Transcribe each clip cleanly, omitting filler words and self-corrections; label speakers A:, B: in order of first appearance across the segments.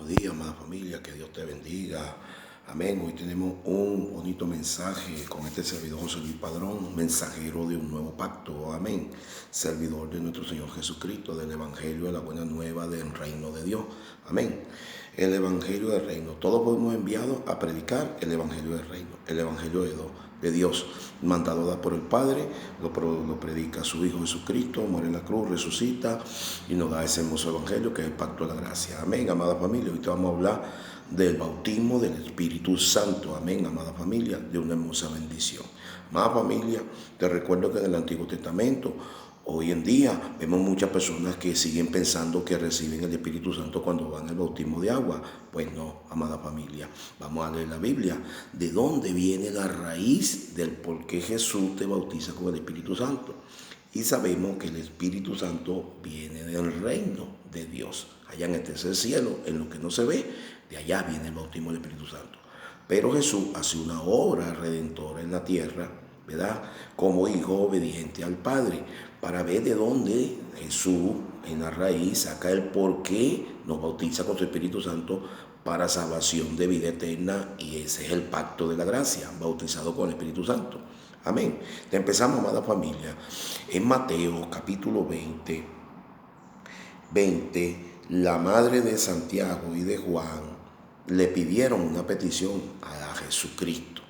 A: Buenos días, amada familia, que Dios te bendiga. Amén. Hoy tenemos un bonito mensaje con este servidor José Luis Padrón, mensajero de un nuevo pacto. Amén. Servidor de nuestro Señor Jesucristo, del Evangelio de la Buena Nueva del Reino de Dios. Amén. El Evangelio del Reino. Todos fuimos enviados a predicar el Evangelio del Reino, el Evangelio de Dios, mandado por el Padre, lo predica su Hijo Jesucristo, muere en la cruz, resucita y nos da ese hermoso Evangelio que es el pacto de la gracia. Amén, amada familia. Hoy te vamos a hablar del bautismo del Espíritu Santo. Amén, amada familia, de una hermosa bendición. Amada familia, te recuerdo que en el Antiguo Testamento, hoy en día vemos muchas personas que siguen pensando que reciben el Espíritu Santo cuando van al bautismo de agua. Pues no, amada familia. Vamos a leer la Biblia. ¿De dónde viene la raíz del por qué Jesús te bautiza con el Espíritu Santo? Y sabemos que el Espíritu Santo viene del reino de Dios. Allá en el tercer cielo, en lo que no se ve, de allá viene el bautismo del Espíritu Santo. Pero Jesús hace una obra redentora en la tierra, ¿verdad? Como hijo obediente al Padre, para ver de dónde Jesús en la raíz saca el por qué nos bautiza con su Espíritu Santo para salvación de vida eterna, y ese es el pacto de la gracia, bautizado con el Espíritu Santo. Amén. Te empezamos, amada familia, en Mateo capítulo 20, la madre de Santiago y de Juan le pidieron una petición a Jesucristo,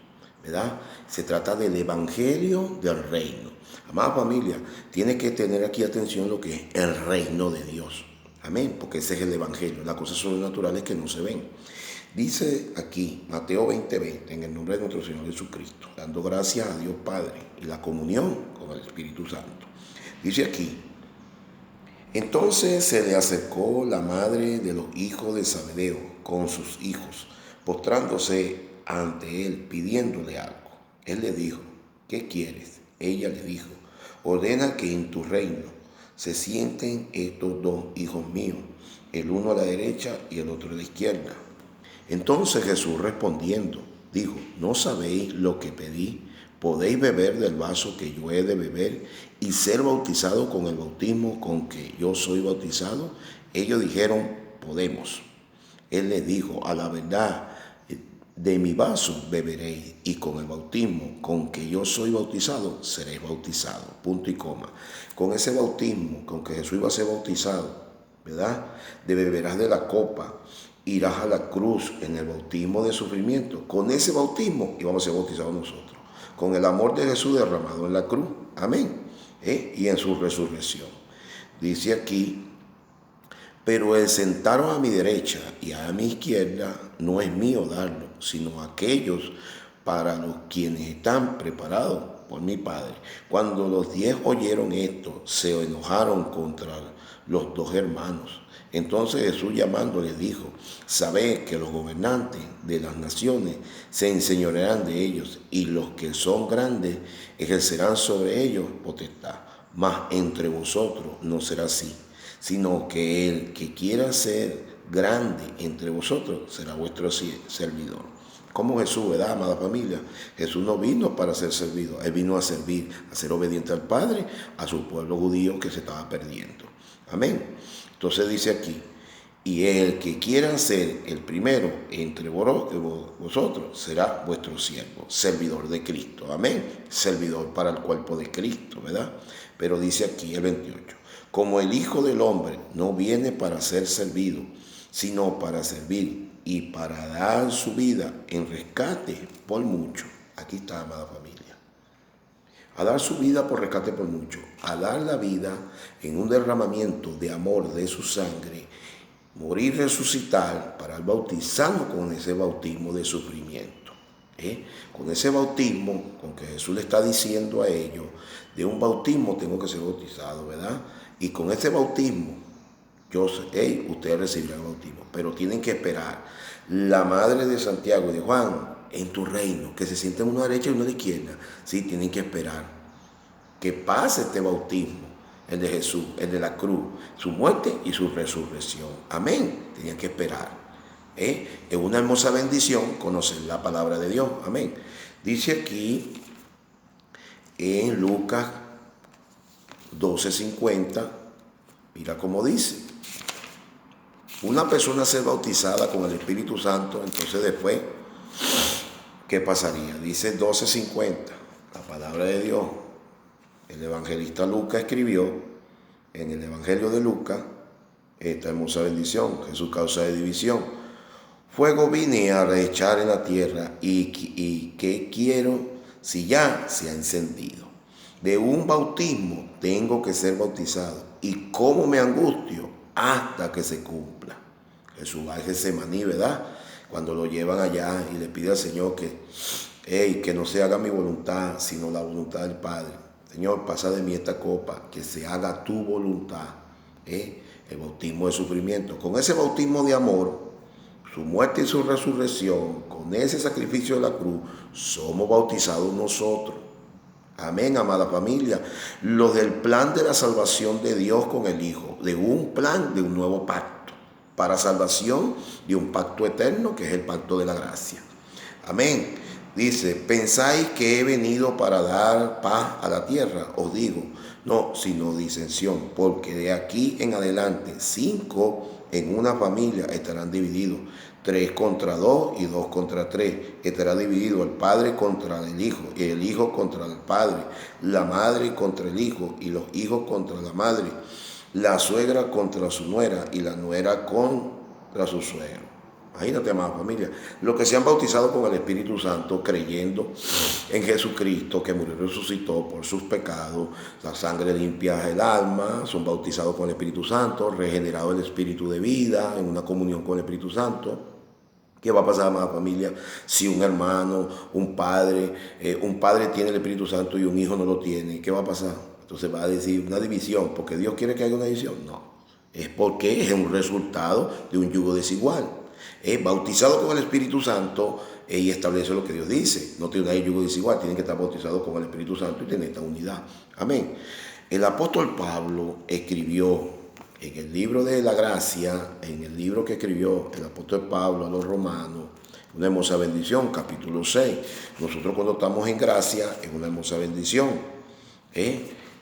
A: ¿verdad? Se trata del Evangelio del Reino. Amada familia, tiene que tener aquí atención lo que es el reino de Dios. Amén, porque ese es el Evangelio, las cosas sobrenaturales que no se ven. Dice aquí, Mateo 20:20, en el nombre de nuestro Señor Jesucristo, dando gracias a Dios Padre y la comunión con el Espíritu Santo. Dice aquí, entonces se le acercó la madre de los hijos de Zebedeo con sus hijos, postrándose ante él, pidiéndole algo. Él le dijo, ¿qué quieres? Ella le dijo, ordena que en tu reino se sienten estos dos hijos míos, el uno a la derecha y el otro a la izquierda. Entonces Jesús respondiendo, dijo, ¿no sabéis lo que pedí? ¿Podéis beber del vaso que yo he de beber y ser bautizado con el bautismo con que yo soy bautizado? Ellos dijeron, podemos. Él les dijo, a la verdad, de mi vaso beberéis, y con el bautismo con que yo soy bautizado, seréis bautizados. Punto y coma. Con ese bautismo con que Jesús iba a ser bautizado, ¿verdad? Beberás de la copa, irás a la cruz en el bautismo de sufrimiento. Con ese bautismo íbamos a ser bautizados nosotros, con el amor de Jesús derramado en la cruz. Amén. Y en su resurrección. Dice aquí, pero el sentaros a mi derecha y a mi izquierda no es mío darlo, sino aquellos para los quienes están preparados por mi Padre. Cuando los 10 oyeron esto, se enojaron contra los dos hermanos. Entonces Jesús llamándoles dijo, sabed que los gobernantes de las naciones se enseñorearán de ellos, y los que son grandes ejercerán sobre ellos potestad. Mas entre vosotros no será así, sino que el que quiera ser grande entre vosotros será vuestro servidor. Como Jesús, ¿verdad, amada familia? Jesús no vino para ser servido, Él vino a servir, a ser obediente al Padre, a su pueblo judío que se estaba perdiendo. Amén. Entonces dice aquí, y el que quiera ser el primero entre vosotros será vuestro siervo, servidor de Cristo. Amén. Servidor para el cuerpo de Cristo, ¿verdad? Pero dice aquí el 28, como el Hijo del Hombre no viene para ser servido, sino para servir y para dar su vida en rescate por mucho. Aquí está, amada familia. A dar su vida por rescate por mucho, a dar la vida en un derramamiento de amor de su sangre, morir, resucitar, para bautizarnos con ese bautismo de sufrimiento. Con ese bautismo, con que Jesús le está diciendo a ellos, de un bautismo tengo que ser bautizado, ¿verdad? Y con ese bautismo, ustedes recibirán el bautismo, pero tienen que esperar. La madre de Santiago y de Juan, en tu reino, que se sienten uno a la derecha y uno a la izquierda, sí, tienen que esperar que pase este bautismo, el de Jesús, el de la cruz, su muerte y su resurrección. Amén. Tenían que esperar. Es una hermosa bendición conocer la palabra de Dios. Amén. Dice aquí en Lucas 12:50, mira cómo dice. una persona ser bautizada con el Espíritu Santo, entonces después, ¿qué pasaría? Dice 12:50, la palabra de Dios. El evangelista Lucas escribió en el Evangelio de Lucas esta hermosa bendición: Jesús causa de división. Fuego vine a echar en la tierra y ¿qué quiero si ya se ha encendido? De un bautismo tengo que ser bautizado y cómo me angustio hasta que se cumpla. Jesús va a Getsemaní, ¿verdad? Cuando lo llevan allá y le pide al Señor que no se haga mi voluntad, sino la voluntad del Padre. Señor, pasa de mí esta copa, que se haga tu voluntad. El bautismo de sufrimiento. Con ese bautismo de amor, su muerte y su resurrección, con ese sacrificio de la cruz, somos bautizados nosotros. Amén, amada familia. Los del plan de la salvación de Dios con el Hijo, de un plan, de un nuevo pacto, para salvación de un pacto eterno, que es el pacto de la gracia. Amén. Dice, ¿pensáis que he venido para dar paz a la tierra? Os digo, no, sino disensión, porque de aquí en adelante 5 en una familia estarán divididos, 3 contra 2 y 2 contra 3. Estará dividido el padre contra el hijo y el hijo contra el padre, la madre contra el hijo y los hijos contra la madre, la suegra contra su nuera y la nuera contra su suegro. Imagínate, amada familia, los que se han bautizado con el Espíritu Santo, creyendo en Jesucristo, que murió y resucitó por sus pecados, la sangre limpia el alma, son bautizados con el Espíritu Santo, regenerado el espíritu de vida, en una comunión con el Espíritu Santo. ¿Qué va a pasar, amada familia, si un hermano, un padre tiene el Espíritu Santo y un hijo no lo tiene? ¿Qué va a pasar? Entonces va a decir una división, porque Dios quiere que haya una división. No, es porque es un resultado de un yugo desigual. Bautizado con el Espíritu Santo y establece lo que Dios dice. No tiene un yugo desigual, tienen que estar bautizados con el Espíritu Santo y tener esta unidad. Amén. El apóstol Pablo escribió en el libro de la gracia, en el libro que escribió el apóstol Pablo a los romanos, una hermosa bendición, capítulo 6. Nosotros cuando estamos en gracia es una hermosa bendición.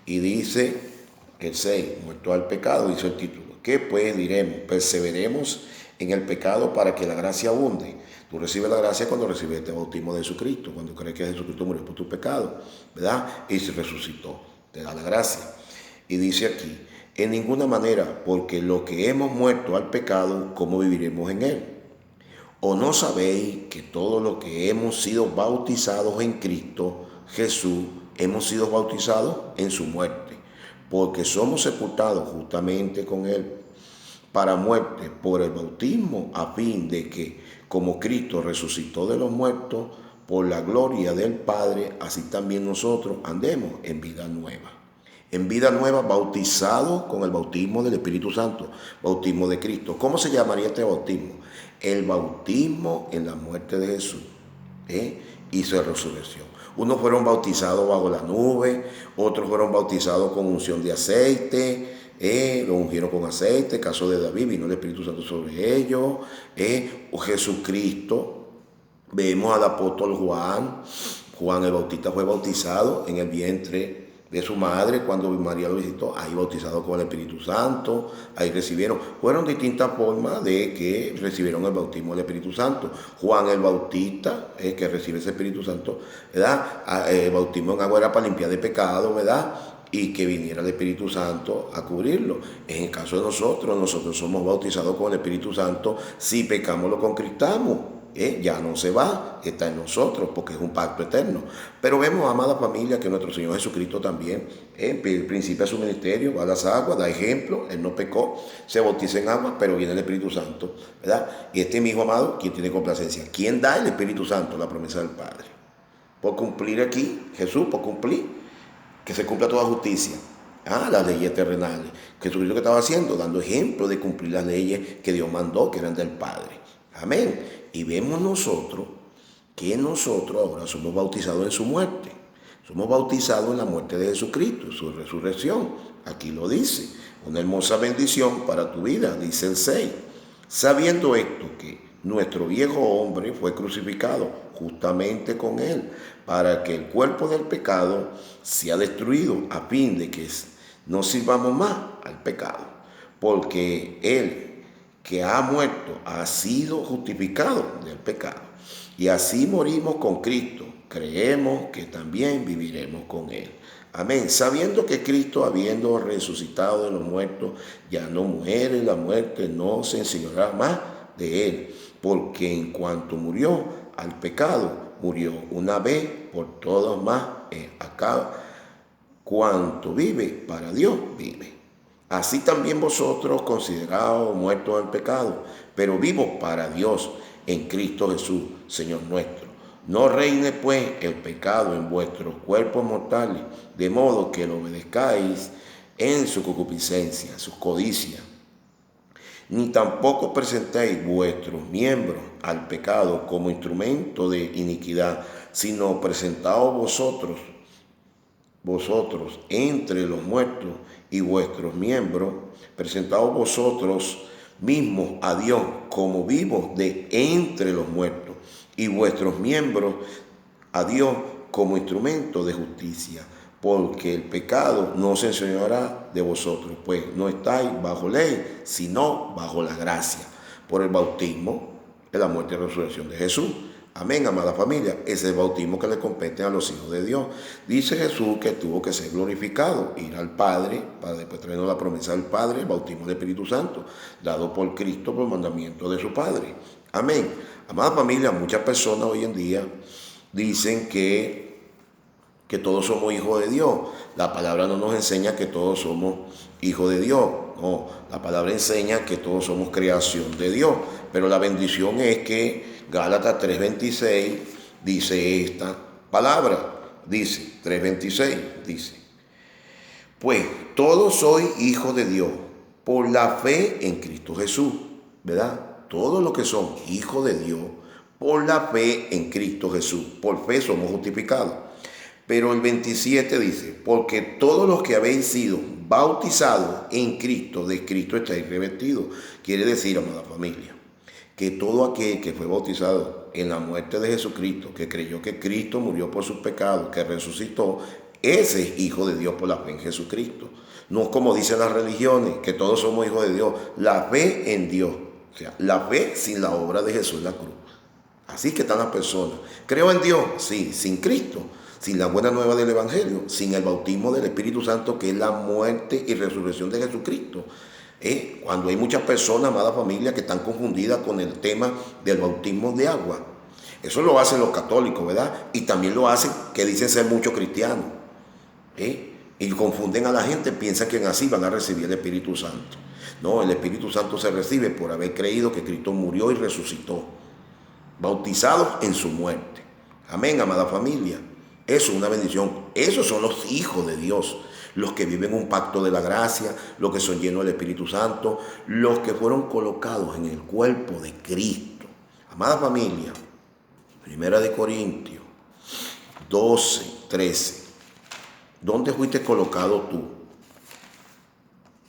A: Y dice el 6, muerto al pecado, dice el título. ¿Qué pues diremos? Perseveremos en el pecado para que la gracia abunde. Tú recibes la gracia cuando recibes este bautismo de Jesucristo, cuando crees que Jesucristo murió por tu pecado, ¿verdad? Y se resucitó, te da la gracia. Y dice aquí, en ninguna manera, porque lo que hemos muerto al pecado, ¿cómo viviremos en él? ¿O no sabéis que todos los que hemos sido bautizados en Cristo Jesús, hemos sido bautizados en su muerte? Porque somos sepultados justamente con él para muerte por el bautismo, a fin de que, como Cristo resucitó de los muertos, por la gloria del Padre, así también nosotros andemos en vida nueva. En vida nueva, bautizados con el bautismo del Espíritu Santo, bautismo de Cristo. ¿Cómo se llamaría este bautismo? El bautismo en la muerte de Jesús y su resurrección. Unos fueron bautizados bajo la nube, otros fueron bautizados con unción de aceite, lo ungieron con aceite, caso de David, vino el Espíritu Santo sobre ellos. Jesucristo, vemos al apóstol Juan el Bautista fue bautizado en el vientre de su madre cuando María lo visitó, ahí bautizado con el Espíritu Santo, ahí recibieron, fueron distintas formas de que recibieron el bautismo del Espíritu Santo. Juan el Bautista, que recibe ese Espíritu Santo, ¿verdad? El bautismo en agua era para limpiar de pecado, ¿verdad? Y que viniera el Espíritu Santo a cubrirlo. En el caso de nosotros somos bautizados con el Espíritu Santo. Si pecamos, lo concristamos. Ya no se va, está en nosotros, porque es un pacto eterno. Pero vemos, amada familia, que nuestro Señor Jesucristo también, principia su ministerio, va a las aguas, da ejemplo, Él no pecó, se bautiza en agua, pero viene el Espíritu Santo, ¿verdad? Y este mi hijo amado, ¿quién tiene complacencia? ¿Quién da el Espíritu Santo? La promesa del Padre. Por cumplir aquí, Jesús, por cumplir, que se cumpla toda justicia. Las leyes terrenales. Jesucristo que estaba haciendo, dando ejemplo de cumplir las leyes que Dios mandó, que eran del Padre. Amén. Y vemos nosotros que nosotros ahora somos bautizados en su muerte. Somos bautizados en la muerte de Jesucristo, su resurrección. Aquí lo dice. Una hermosa bendición para tu vida, dice el 6. Sabiendo esto, que nuestro viejo hombre fue crucificado justamente con él, para que el cuerpo del pecado sea destruido, a fin de que no sirvamos más al pecado. Porque él que ha muerto, ha sido justificado del pecado. Y así morimos con Cristo. Creemos que también viviremos con Él. Amén. Sabiendo que Cristo, habiendo resucitado de los muertos, ya no muere, la muerte no se enseñará más de Él. Porque en cuanto murió al pecado, murió una vez por todas más. Acá, cuanto vive, para Dios vive. Así también vosotros, considerados muertos al pecado, pero vivos para Dios en Cristo Jesús, Señor nuestro. No reine pues el pecado en vuestros cuerpos mortales, de modo que lo obedezcáis en su concupiscencia, sus codicias. Ni tampoco presentéis vuestros miembros al pecado como instrumento de iniquidad, sino presentaos vosotros entre los muertos y vuestros miembros, presentaos vosotros mismos a Dios como vivos de entre los muertos y vuestros miembros a Dios como instrumento de justicia, porque el pecado no se enseñará de vosotros, pues no estáis bajo ley, sino bajo la gracia, por el bautismo de la muerte y resurrección de Jesús. Amén, amada familia. Ese es el bautismo que le compete a los hijos de Dios. Dice Jesús que tuvo que ser glorificado, ir al Padre, para después traernos la promesa del Padre, el bautismo del Espíritu Santo, dado por Cristo por mandamiento de su Padre. Amén. Amada familia, muchas personas hoy en día dicen que todos somos hijos de Dios. La palabra no nos enseña que todos somos hijos de Dios. No, la palabra enseña que todos somos creación de Dios. Pero la bendición es que Gálatas 3:26 dice esta palabra. Dice, 3:26 dice, pues todos sois hijos de Dios por la fe en Cristo Jesús. ¿Verdad? Todos los que son hijos de Dios por la fe en Cristo Jesús. Por fe somos justificados. Pero el 27 dice, porque todos los que habéis sido bautizados en Cristo, de Cristo estáis revestidos. Quiere decir, amada familia, que todo aquel que fue bautizado en la muerte de Jesucristo, que creyó que Cristo murió por sus pecados, que resucitó, ese es hijo de Dios por la fe en Jesucristo. No es como dicen las religiones, que todos somos hijos de Dios. La fe en Dios, o sea, la fe sin la obra de Jesús en la cruz. Así que están las personas. Creo en Dios, sí, sin Cristo, sin la buena nueva del Evangelio, sin el bautismo del Espíritu Santo, que es la muerte y resurrección de Jesucristo. Cuando hay muchas personas, amada familia, que están confundidas con el tema del bautismo de agua. Eso lo hacen los católicos, ¿verdad? Y también lo hacen que dicen ser muchos cristianos. Y confunden a la gente, piensan que así van a recibir el Espíritu Santo. No, el Espíritu Santo se recibe por haber creído que Cristo murió y resucitó, bautizados en su muerte. Amén, amada familia. Eso es una bendición. Esos son los hijos de Dios, los que viven un pacto de la gracia, los que son llenos del Espíritu Santo, los que fueron colocados en el cuerpo de Cristo. Amada familia, 1 Corintios 12:13. ¿Dónde fuiste colocado tú?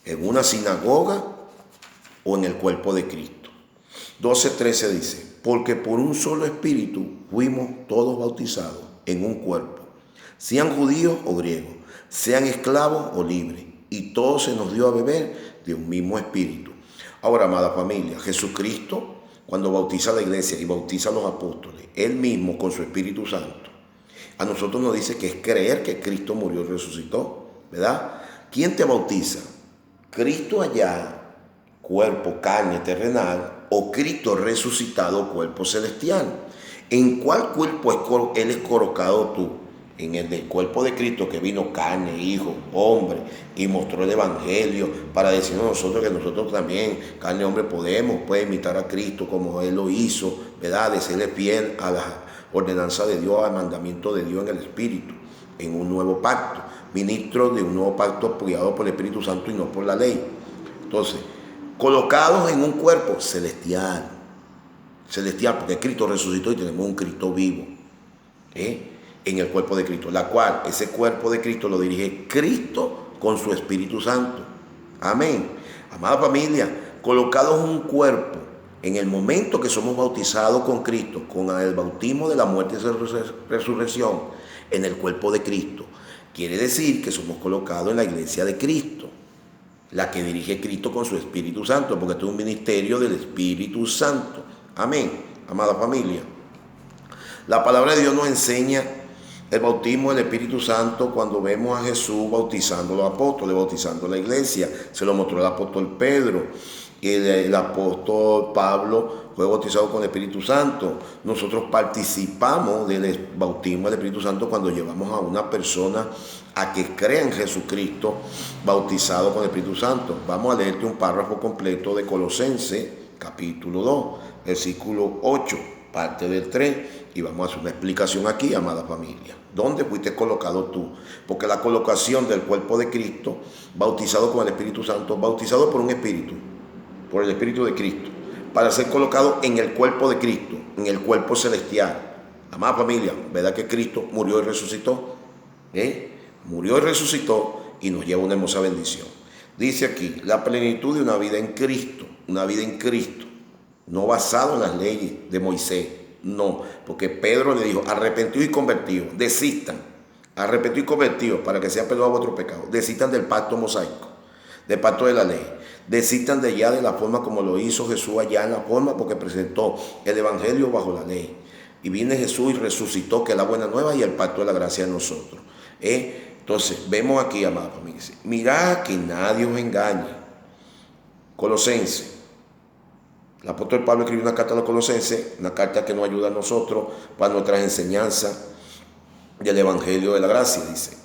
A: ¿En una sinagoga o en el cuerpo de Cristo? 12:13 dice, porque por un solo espíritu fuimos todos bautizados en un cuerpo, sean judíos o griegos, sean esclavos o libres, y todos se nos dio a beber de un mismo espíritu. Ahora, amada familia, Jesucristo, cuando bautiza a la iglesia y bautiza a los apóstoles, Él mismo con su Espíritu Santo, a nosotros nos dice que es creer que Cristo murió y resucitó, ¿verdad? ¿Quién te bautiza? ¿Cristo allá, cuerpo, carne, terrenal, o Cristo resucitado, cuerpo celestial? ¿En cuál cuerpo Él es colocado tú? En el del cuerpo de Cristo, que vino carne, hijo, hombre, y mostró el Evangelio para decirnos nosotros que nosotros también, carne, hombre, podemos imitar a Cristo como Él lo hizo, ¿verdad? De serle fiel a la ordenanza de Dios, al mandamiento de Dios en el Espíritu, en un nuevo pacto, ministro de un nuevo pacto apoyado por el Espíritu Santo y no por la ley. Entonces, colocados en un cuerpo celestial, porque Cristo resucitó y tenemos un Cristo vivo, en el cuerpo de Cristo, la cual, ese cuerpo de Cristo lo dirige Cristo con su Espíritu Santo. Amén. Amada familia, colocados en un cuerpo, en el momento que somos bautizados con Cristo, con el bautismo de la muerte y resurrección, en el cuerpo de Cristo, quiere decir que somos colocados en la iglesia de Cristo, la que dirige Cristo con su Espíritu Santo, porque esto es un ministerio del Espíritu Santo. Amén, amada familia. La palabra de Dios nos enseña el bautismo del Espíritu Santo cuando vemos a Jesús bautizando a los apóstoles, bautizando a la iglesia. Se lo mostró el apóstol Pedro. El apóstol Pablo fue bautizado con el Espíritu Santo. Nosotros participamos del bautismo del Espíritu Santo cuando llevamos a una persona a que crea en Jesucristo bautizado con el Espíritu Santo. Vamos a leerte un párrafo completo de Colosenses, capítulo 2, versículo 8, parte del 3, y vamos a hacer una explicación aquí, amada familia. ¿Dónde fuiste colocado tú? Porque la colocación del cuerpo de Cristo, bautizado con el Espíritu Santo, bautizado por un Espíritu, por el Espíritu de Cristo, para ser colocado en el cuerpo de Cristo, en el cuerpo celestial. Amada familia, ¿verdad que Cristo murió y resucitó? Murió y resucitó y nos lleva una hermosa bendición. Dice aquí, la plenitud de una vida en Cristo, no basado en las leyes de Moisés, no, porque Pedro le dijo, arrepentidos y convertidos, desistan, arrepentidos y convertidos para que sea perdonado vuestro pecado, desistan del pacto mosaico, del pacto de la ley, desistan de ya de la forma como lo hizo Jesús allá en la forma, porque presentó el evangelio bajo la ley, y viene Jesús y resucitó, que es la buena nueva y el pacto de la gracia de nosotros. Entonces, vemos aquí, amada familia, mirad que nadie os engañe. Colosenses. El apóstol Pablo escribió una carta a los Colosenses, una carta que nos ayuda a nosotros para nuestras enseñanzas del Evangelio de la Gracia, dice.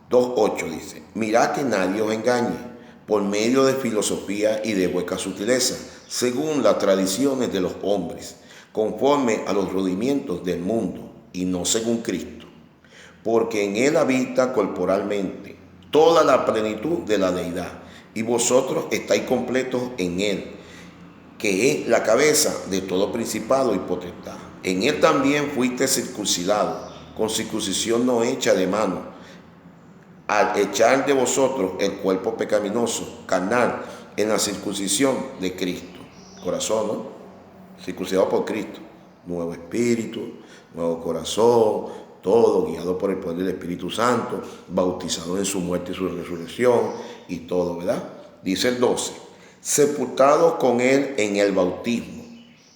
A: 2.8 dice, mirad que nadie os engañe por medio de filosofía y de hueca sutileza, según las tradiciones de los hombres, conforme a los rudimientos del mundo y no según Cristo, porque en él habita corporalmente toda la plenitud de la deidad, y vosotros estáis completos en él, que es la cabeza de todo principado y potestad. En él también fuiste circuncidado, con circuncisión no hecha de mano, al echar de vosotros el cuerpo pecaminoso, carnal, en la circuncisión de Cristo. Corazón, ¿no? Circuncidado por Cristo. Nuevo espíritu, nuevo corazón, todo guiado por el poder del Espíritu Santo, bautizado en su muerte y su resurrección, y todo, ¿verdad? Dice el 12. Sepultados con él en el bautismo,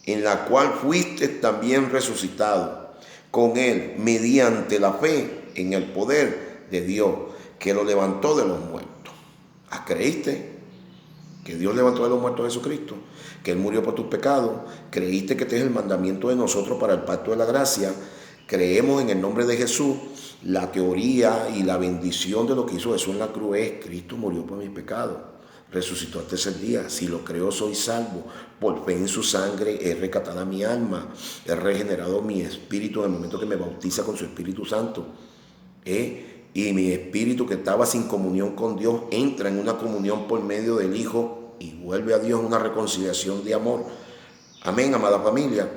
A: en la cual fuiste también resucitado con él mediante la fe en el poder de Dios, que lo levantó de los muertos. ¿Creíste que Dios levantó de los muertos a Jesucristo? Que él murió por tus pecados. ¿Creíste que este es el mandamiento de nosotros para el pacto de la gracia? Creemos en el nombre de Jesús. La teoría y la bendición de lo que hizo Jesús en la cruz es: Cristo murió por mis pecados, resucitó al tercer día. Si lo creo, soy salvo. Por fe en su sangre he rescatado mi alma, he regenerado mi espíritu en el momento que me bautiza con su Espíritu Santo. Y mi espíritu, que estaba sin comunión con Dios, entra en una comunión por medio del Hijo y vuelve a Dios una reconciliación de amor. Amén, amada familia.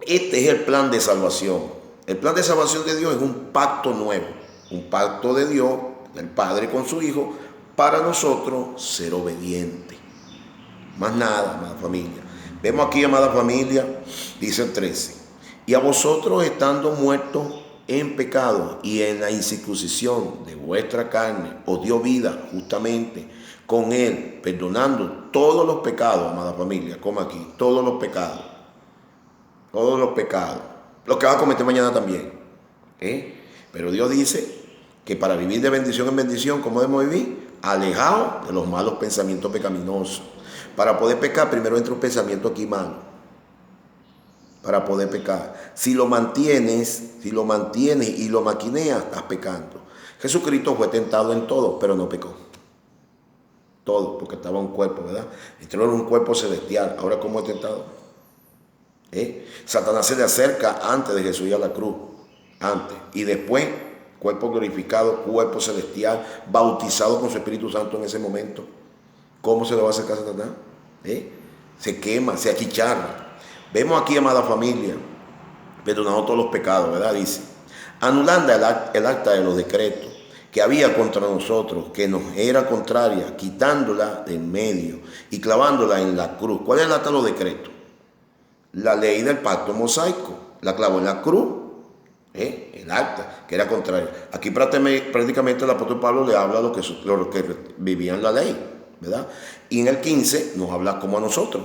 A: Este es el plan de salvación. El plan de salvación de Dios es un pacto nuevo, un pacto de Dios, del Padre con su Hijo, para nosotros ser obedientes. Más nada, amada familia. Vemos aquí, amada familia, dice el 13. Y a vosotros, estando muertos en pecado y en la incircuncisión de vuestra carne, os dio vida justamente con él, perdonando todos los pecados, amada familia, como aquí, todos los pecados, los que vas a cometer mañana también. Pero Dios dice que para vivir de bendición en bendición, ¿cómo debemos vivir? Alejados de los malos pensamientos pecaminosos. Para poder pecar, primero entra un pensamiento aquí malo. Para poder pecar. Si lo mantienes y lo maquineas, estás pecando. Jesucristo fue tentado en todo, pero no pecó. Todo, porque estaba un cuerpo, ¿verdad? Entró en un cuerpo celestial. Ahora, ¿cómo es tentado? Satanás se le acerca antes de Jesús ir a la cruz. Antes. Y después, cuerpo glorificado, cuerpo celestial, bautizado con su Espíritu Santo en ese momento. ¿Cómo se le va a acercar a Satanás? Se quema, se achicharra. Vemos aquí, amada familia, perdonando todos los pecados, ¿verdad? Dice, anulando el acta de los decretos que había contra nosotros, que nos era contraria, quitándola del medio y clavándola en la cruz. ¿Cuál es el acta de los decretos? La ley del pacto mosaico. La clavó en la cruz, el acta, que era contraria. Aquí prácticamente el apóstol Pablo le habla a los que vivían la ley. ¿verdad? Y en el 15 nos habla como a nosotros.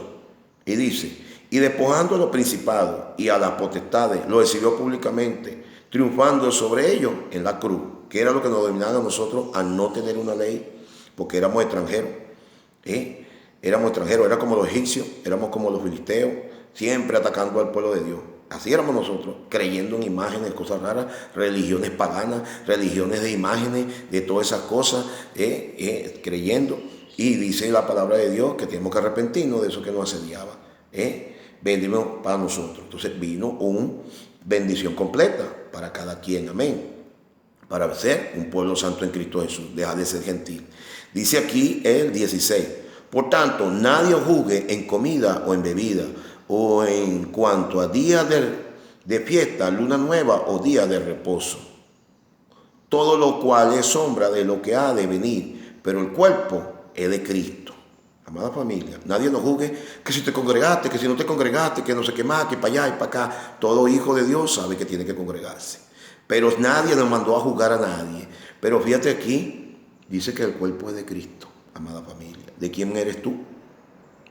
A: Y dice, y despojando a los principados y a las potestades, lo exhibió públicamente, triunfando sobre ellos en la cruz, que era lo que nos dominaba a nosotros al no tener una ley, porque éramos extranjeros. Éramos extranjeros, era como los egipcios, éramos como los filisteos, siempre atacando al pueblo de Dios. Así éramos nosotros, creyendo en imágenes, cosas raras, religiones paganas, religiones de imágenes, de todas esas cosas, creyendo. Y dice la palabra de Dios que tenemos que arrepentirnos de eso que nos asediaba. Venimos para nosotros. Entonces vino una bendición completa para cada quien, amén. Para ser un pueblo santo en Cristo Jesús, dejar de ser gentil. Dice aquí el 16. Por tanto, nadie os juzgue en comida o en bebida, o en cuanto a día de fiesta, luna nueva o día de reposo. Todo lo cual es sombra de lo que ha de venir, pero el cuerpo es de Cristo. Amada familia, nadie nos juzgue que si te congregaste, que si no te congregaste, que no sé qué más, que para allá y para acá. Todo hijo de Dios sabe que tiene que congregarse. Pero nadie nos mandó a juzgar a nadie. Pero fíjate aquí, dice que el cuerpo es de Cristo, amada familia. ¿De quién eres tú?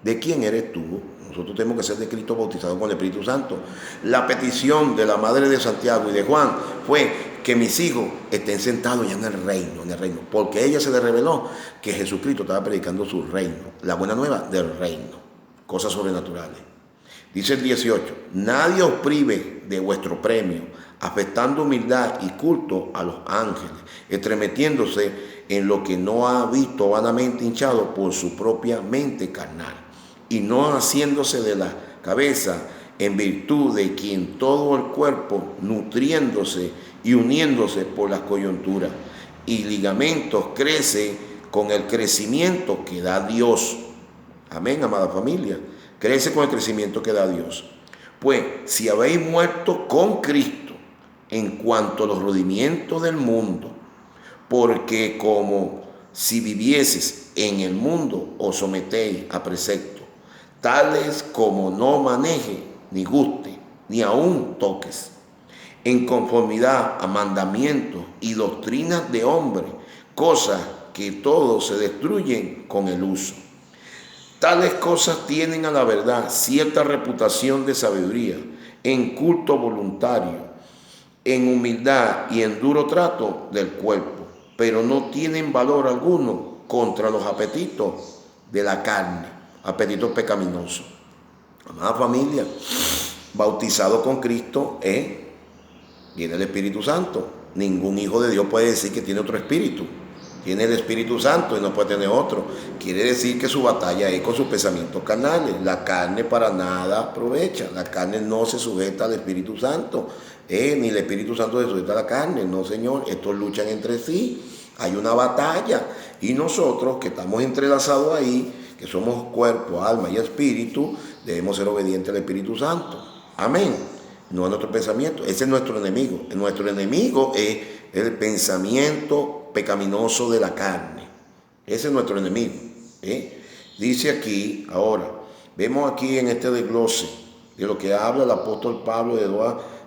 A: ¿De quién eres tú? Nosotros tenemos que ser de Cristo bautizados con el Espíritu Santo. La petición de la madre de Santiago y de Juan fue que mis hijos estén sentados ya en el reino, porque ella se le reveló que Jesucristo estaba predicando su reino, la buena nueva del reino, cosas sobrenaturales. Dice el 18, nadie os prive de vuestro premio, afectando humildad y culto a los ángeles, estremeciéndose en lo que no ha visto vanamente hinchado por su propia mente carnal, y no haciéndose de la cabeza en virtud de quien todo el cuerpo, nutriéndose y uniéndose por las coyunturas y ligamentos, crece con el crecimiento que da Dios. Amén, amada familia. Crece con el crecimiento que da Dios. Pues si habéis muerto con Cristo en cuanto a los rudimientos del mundo, porque como si vivieses en el mundo os sometéis a preceptos, tales como no maneje, ni guste, ni aun toques, en conformidad a mandamientos y doctrinas de hombres, cosas que todos se destruyen con el uso. Tales cosas tienen a la verdad cierta reputación de sabiduría, en culto voluntario, en humildad y en duro trato del cuerpo, pero no tienen valor alguno contra los apetitos de la carne, apetitos pecaminosos. Amada familia, bautizado con Cristo viene el Espíritu Santo. Ningún hijo de Dios puede decir que tiene otro espíritu. Tiene el Espíritu Santo y no puede tener otro. Quiere decir que su batalla es con sus pensamientos carnales. La carne para nada aprovecha. La carne no se sujeta al Espíritu Santo. Ni el Espíritu Santo se sujeta a la carne. No, Señor. Estos luchan entre sí. Hay una batalla. Y nosotros que estamos entrelazados ahí, que somos cuerpo, alma y espíritu, debemos ser obedientes al Espíritu Santo. Amén. No a nuestro pensamiento. Ese es nuestro enemigo. Nuestro enemigo es el pensamiento pecaminoso de la carne. Ese es nuestro enemigo. Dice aquí, ahora, vemos aquí en este desglose de lo que habla el apóstol Pablo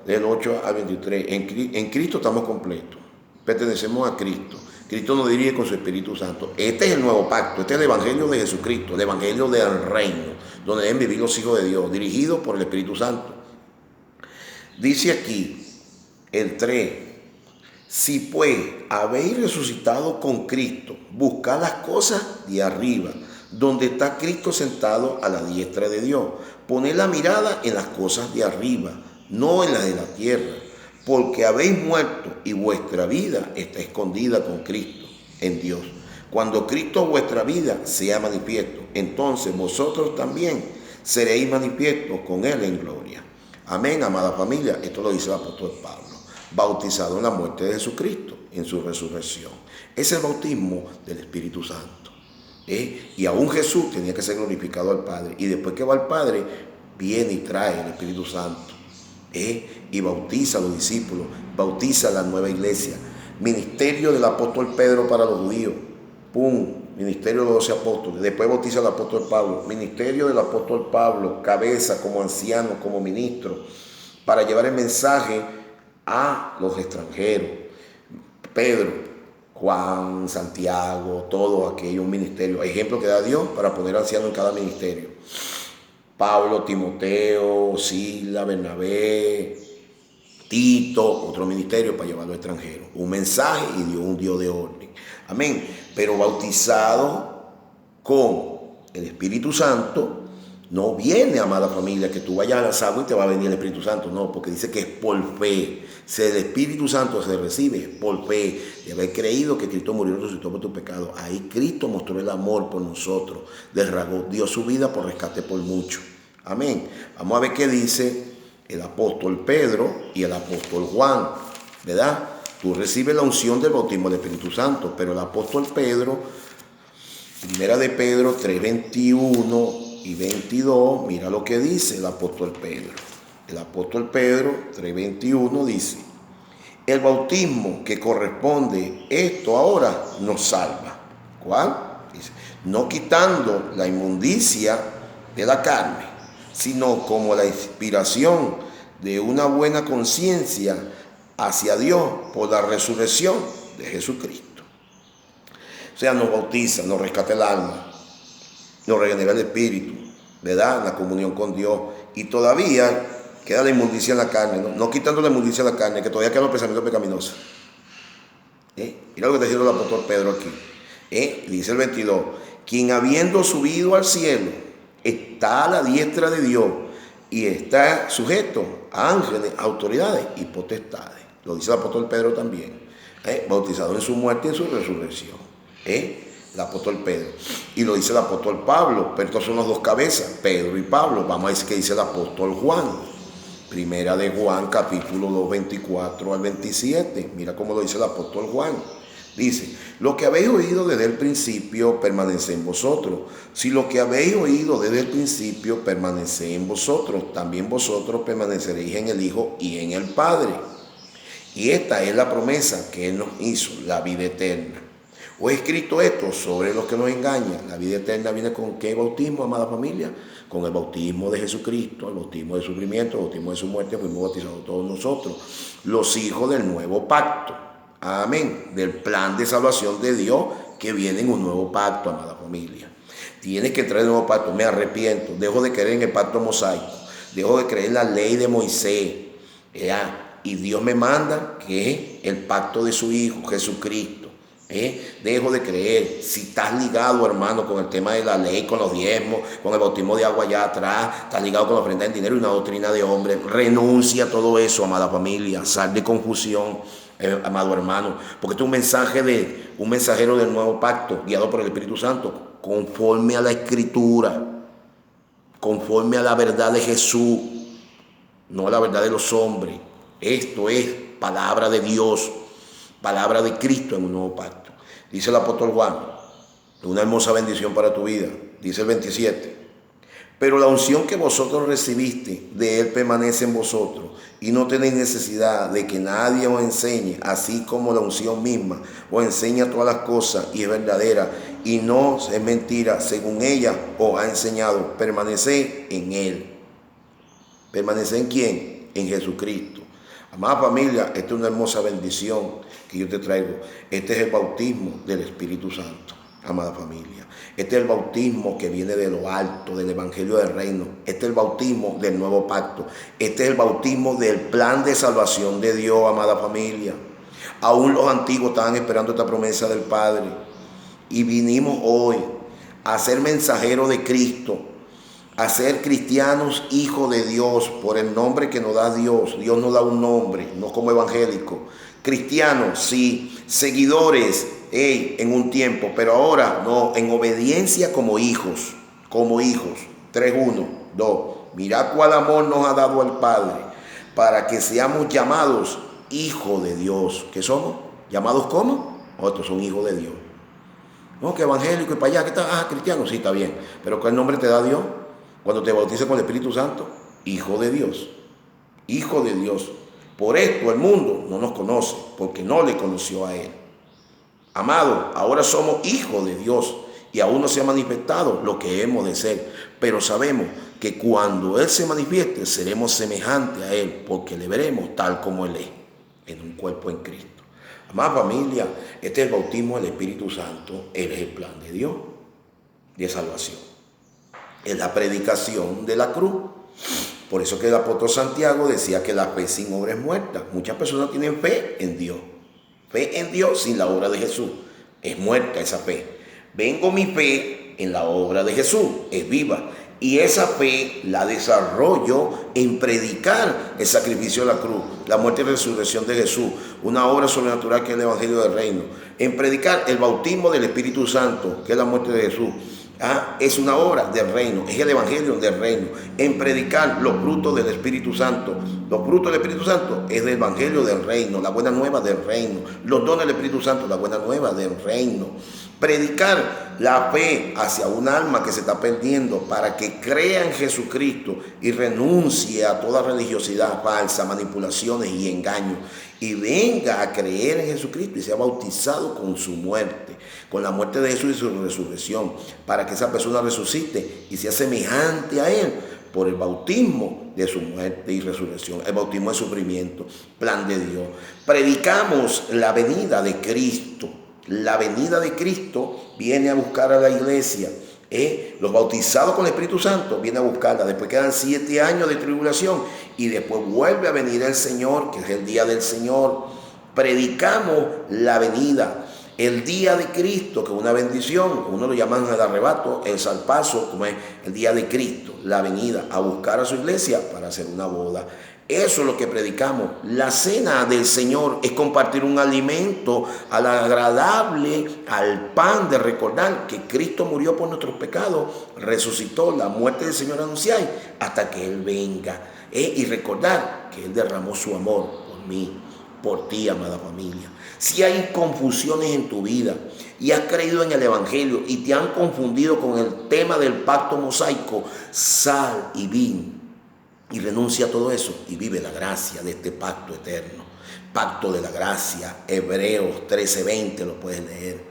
A: del 8 al 23. En Cristo estamos completos. Pertenecemos a Cristo. Cristo nos dirige con su Espíritu Santo. Este es el nuevo pacto. Este es el Evangelio de Jesucristo, el Evangelio del reino, donde deben vivir los hijos de Dios, dirigidos por el Espíritu Santo. Dice aquí el 3. Si pues habéis resucitado con Cristo, buscad las cosas de arriba, donde está Cristo sentado a la diestra de Dios. Poned la mirada en las cosas de arriba, no en las de la tierra, porque habéis muerto y vuestra vida está escondida con Cristo en Dios. Cuando Cristo vuestra vida sea manifiesto, entonces vosotros también seréis manifiestos con Él en gloria. Amén, amada familia. Esto lo dice el apóstol Pablo. Bautizado en la muerte de Jesucristo, en su resurrección. Es el bautismo del Espíritu Santo. Y aún Jesús tenía que ser glorificado al Padre. Y después que va al Padre, viene y trae el Espíritu Santo. Y bautiza a los discípulos, bautiza a la nueva iglesia. Ministerio del apóstol Pedro para los judíos. Ministerio de los 12 apóstoles. Después bautiza al apóstol Pablo. Ministerio del apóstol Pablo, cabeza, como anciano, como ministro, para llevar el mensaje a los extranjeros. Pedro, Juan, Santiago, todo aquello, un ministerio. Ejemplo que da Dios para poner ancianos en cada ministerio. Pablo, Timoteo, Sila, Bernabé, Tito, otro ministerio para llevarlo al extranjero. Un mensaje y Dios un Dios de orden. Amén. Pero bautizado con el Espíritu Santo, no viene, amada familia, que tú vayas a las aguas y te va a venir el Espíritu Santo. No, porque dice que es por fe. Si el Espíritu Santo se recibe por fe, de haber creído que Cristo murió y resucitó por tu pecado. Ahí Cristo mostró el amor por nosotros. Derramó, dio su vida por rescate por mucho. Amén. Vamos a ver qué dice el apóstol Pedro y el apóstol Juan, ¿verdad? Tú recibes la unción del bautismo del Espíritu Santo, pero el apóstol Pedro, primera de Pedro 3:21 y 22, mira lo que dice el apóstol Pedro. El apóstol Pedro 3:21 dice: el bautismo que corresponde esto ahora nos salva. ¿Cuál? Dice, no quitando la inmundicia de la carne, sino como la inspiración de una buena conciencia hacia Dios por la resurrección de Jesucristo. O sea, nos bautiza, nos rescata el alma, nos regenera el espíritu, ¿verdad? La comunión con Dios. Y todavía queda la inmundicia en la carne, no quitando la inmundicia en la carne, que todavía quedan los pensamientos pecaminosos. Mira lo que está diciendo el apóstol Pedro aquí. Dice el 22, quien habiendo subido al cielo, está a la diestra de Dios y está sujeto a ángeles, autoridades y potestades. Lo dice el apóstol Pedro también. Bautizado en su muerte y en su resurrección. El apóstol Pedro. Y lo dice el apóstol Pablo, pero estos son los dos cabezas, Pedro y Pablo. Vamos a ver qué dice el apóstol Juan. Primera de Juan, capítulo 2, 24 al 27. Mira cómo lo dice el apóstol Juan. Dice, lo que habéis oído desde el principio permanece en vosotros. Si lo que habéis oído desde el principio permanece en vosotros, también vosotros permaneceréis en el Hijo y en el Padre. Y esta es la promesa que Él nos hizo, la vida eterna. Os he escrito esto sobre los que nos engañan. La vida eterna viene con ¿qué bautismo, amada familia? Con el bautismo de Jesucristo, el bautismo de sufrimiento, el bautismo de su muerte. Fuimos bautizados todos nosotros, los hijos del nuevo pacto. Amén. Del plan de salvación de Dios que viene en un nuevo pacto, amada familia. Tienes que traer el nuevo pacto. Me arrepiento. Dejo de creer en el pacto mosaico. Dejo de creer en la ley de Moisés. Y Dios me manda que es el pacto de su Hijo, Jesucristo. Dejo de creer. Si estás ligado, hermano, con el tema de la ley, con los diezmos, con el bautismo de agua allá atrás, estás ligado con la ofrenda en dinero y una doctrina de hombre, renuncia a todo eso, amada familia. Sal de confusión, amado hermano, porque este es un mensajero del nuevo pacto, guiado por el Espíritu Santo, conforme a la Escritura, conforme a la verdad de Jesús, no a la verdad de los hombres. Esto es palabra de Dios, palabra de Cristo en un nuevo pacto. Dice el apóstol Juan, una hermosa bendición para tu vida. Dice el 27. Pero la unción que vosotros recibiste de Él permanece en vosotros y no tenéis necesidad de que nadie os enseñe, así como la unción misma os enseña todas las cosas y es verdadera y no es mentira, según ella os ha enseñado. Permaneced en Él. ¿Permaneced en quién? En Jesucristo. Amada familia, esta es una hermosa bendición que yo te traigo. Este es el bautismo del Espíritu Santo, amada familia. Este es el bautismo que viene de lo alto, del Evangelio del Reino. Este es el bautismo del nuevo pacto. Este es el bautismo del plan de salvación de Dios, amada familia. Aún los antiguos estaban esperando esta promesa del Padre. Y vinimos hoy a ser mensajeros de Cristo, a ser cristianos, hijos de Dios, por el nombre que nos da Dios. Dios nos da un nombre, no como evangélico. Cristianos, sí, seguidores, en un tiempo, pero ahora no, en obediencia como hijos, 3:1, 2. Mirad cuál amor nos ha dado el Padre, para que seamos llamados hijos de Dios. ¿Qué somos? ¿Llamados cómo? Otros son hijos de Dios. No, que evangélico y para allá, ¿qué está? Cristiano, sí, está bien, pero ¿qué nombre te da Dios? Cuando te bautices con el Espíritu Santo, hijo de Dios, hijo de Dios. Por esto el mundo no nos conoce, porque no le conoció a Él. Amado, ahora somos hijos de Dios y aún no se ha manifestado lo que hemos de ser, pero sabemos que cuando Él se manifieste seremos semejantes a Él, porque le veremos tal como Él es, en un cuerpo en Cristo. Amada familia, este es el bautismo del Espíritu Santo, es el plan de Dios de salvación. Es la predicación de la cruz. Por eso que el apóstol Santiago decía que la fe sin obra es muerta. Muchas personas tienen fe en Dios. Fe en Dios sin la obra de Jesús. Es muerta esa fe. Vengo mi fe en la obra de Jesús. Es viva. Y esa fe la desarrollo en predicar el sacrificio de la cruz, la muerte y resurrección de Jesús, una obra sobrenatural que es el Evangelio del Reino. En predicar el bautismo del Espíritu Santo, que es la muerte de Jesús. Es una obra del reino, es el evangelio del reino. En predicar los frutos del Espíritu Santo. Los frutos del Espíritu Santo es el evangelio del reino, la buena nueva del reino. Los dones del Espíritu Santo, la buena nueva del reino. Predicar la fe hacia un alma que se está perdiendo para que crea en Jesucristo y renuncie a toda religiosidad falsa, manipulaciones y engaños, y venga a creer en Jesucristo y sea bautizado con su muerte, con la muerte de Jesús y su resurrección, para que esa persona resucite y sea semejante a Él por el bautismo de su muerte y resurrección, el bautismo de sufrimiento, plan de Dios. Predicamos la venida de Cristo. La venida de Cristo viene a buscar a la iglesia. Los bautizados con el Espíritu Santo vienen a buscarla. Después quedan 7 años de tribulación y después vuelve a venir el Señor, que es el día del Señor. Predicamos la venida, el día de Cristo, que es una bendición. Uno lo llaman el arrebato, el salpazo, como es el día de Cristo, la venida a buscar a su iglesia para hacer una boda. Eso es lo que predicamos. La cena del Señor es compartir un alimento agradable al pan de recordar que Cristo murió por nuestros pecados, resucitó, la muerte del Señor anunciáis hasta que Él venga. Y recordar que Él derramó su amor por mí, por ti, amada familia. Si hay confusiones en tu vida y has creído en el Evangelio y te han confundido con el tema del pacto mosaico, sal y vin y renuncia a todo eso y vive la gracia de este pacto eterno. Pacto de la gracia, Hebreos 13:20, lo puedes leer.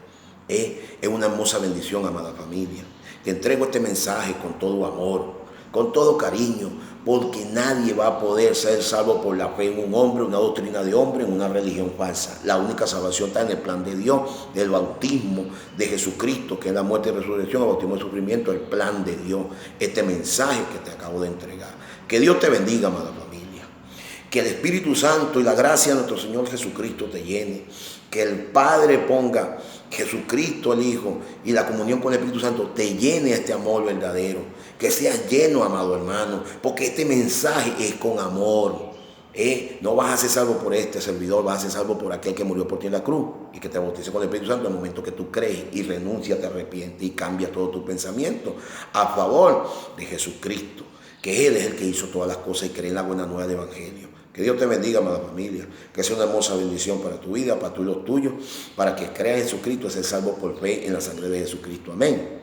A: Es una hermosa bendición, amada familia. Te entrego este mensaje con todo amor, con todo cariño, porque nadie va a poder ser salvo por la fe en un hombre, una doctrina de hombre, en una religión falsa. La única salvación está en el plan de Dios, del bautismo de Jesucristo, que es la muerte y resurrección, el bautismo de sufrimiento, el plan de Dios. Este mensaje que te acabo de entregar. Que Dios te bendiga, amada familia. Que el Espíritu Santo y la gracia de nuestro Señor Jesucristo te llene. Que el Padre ponga Jesucristo el Hijo y la comunión con el Espíritu Santo te llene este amor verdadero. Que seas lleno, amado hermano, porque este mensaje es con amor. No vas a ser salvo por este servidor, vas a ser salvo por aquel que murió por ti en la cruz y que te bautice con el Espíritu Santo en el momento que tú crees y renuncias, te arrepientes y cambias todo tu pensamiento a favor de Jesucristo, que Él es el que hizo todas las cosas y cree en la buena nueva del Evangelio. Que Dios te bendiga, amada familia, que sea una hermosa bendición para tu vida, para tú y los tuyos, para que creas en Jesucristo y seas salvo por fe en la sangre de Jesucristo. Amén.